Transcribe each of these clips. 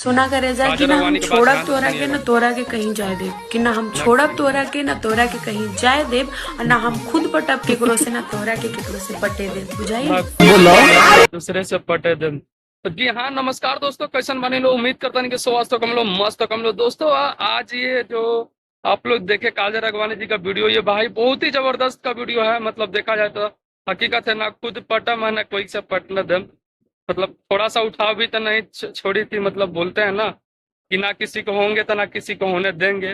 सुना करे जा कि काजल ना हम राघवानी के बात छोड़ब ध्यान से तोरा के सुनिएगा। ना तोरा के कहीं जाए देब, कि ना हम छोड़ब तोरा के ना तोरा के कहीं जाए देब, और ना हम खुद पटब केकरो से ना तोरा के केकरो से पटे देब, बुझाइल। दूसरे से पटे दिन। तो जी हाँ, नमस्कार दोस्तों, कैसन बने लो। उम्मीद करता नहीं कि स्वास्थ्य कम लो, मस्त कम लो। दोस्तों आज ये जो आप लोग देखे काजल राघवानी जी का वीडियो, ये भाई बहुत ही जबरदस्त का वीडियो है। मतलब देखा जाए तो हकीकत है, ना खुद पटम है ना कोई से पटने दम। मतलब थोड़ा सा उठाव भी तो नहीं छोड़ी थी। मतलब बोलते हैं ना कि ना किसी को होंगे तो ना किसी को होने देंगे।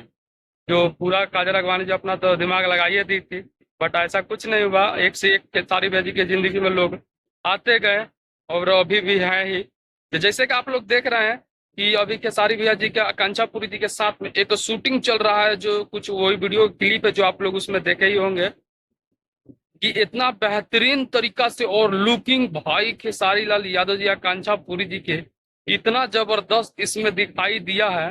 जो पूरा काजल राघवानी जी अपना तो दिमाग लगाइए दी थी, बट ऐसा कुछ नहीं हुआ। एक से एक खेसारी भैया जी की जिंदगी में लोग आते गए और अभी भी हैं ही। तो जैसे कि आप लोग देख रहे हैं कि अभी खेसारी भैया जी के आकांक्षा पुरी जी के साथ में एक शूटिंग चल रहा है, जो कुछ वही वीडियो क्लिप है जो आप लोग उसमें देखे ही होंगे कि इतना बेहतरीन तरीका से और लुकिंग भाई खेसारी लाल यादव जी आकांक्षा पुरी जी के इतना जबरदस्त इसमें दिखाई दिया है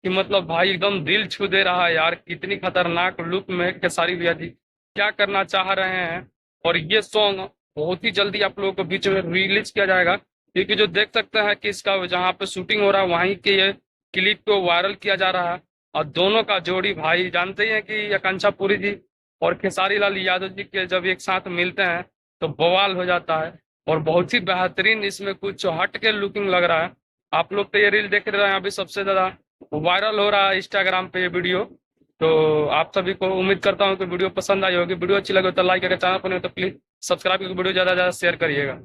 कि मतलब भाई एकदम दिल छू दे रहा है यार। कितनी खतरनाक लुक में खेसारी भैया जी क्या करना चाह रहे हैं। और ये सॉन्ग बहुत ही जल्दी आप लोगों को बीच में रिलीज किया जाएगा, क्योंकि जो देख सकते हैं कि इसका जहाँ पे शूटिंग हो रहा है वहीं के ये क्लिप को वायरल किया जा रहा है। और दोनों का जोड़ी भाई जानते ही हैं कि आकांक्षा पुरी जी और खेसारी लाल यादव जी के जब एक साथ मिलते हैं तो बवाल हो जाता है। और बहुत ही बेहतरीन इसमें कुछ हट के लुकिंग लग रहा है। आप लोग तो ये रील देख रहे हैं, अभी सबसे ज्यादा वायरल हो रहा है इंस्टाग्राम पे ये वीडियो। तो आप सभी को उम्मीद करता हूँ कि वीडियो पसंद आई होगी। वीडियो अच्छी लगे तो लाइक करें, चैनल पर नहीं तो प्लीज सब्सक्राइब करके वीडियो ज्यादा से ज्यादा शेयर करिएगा।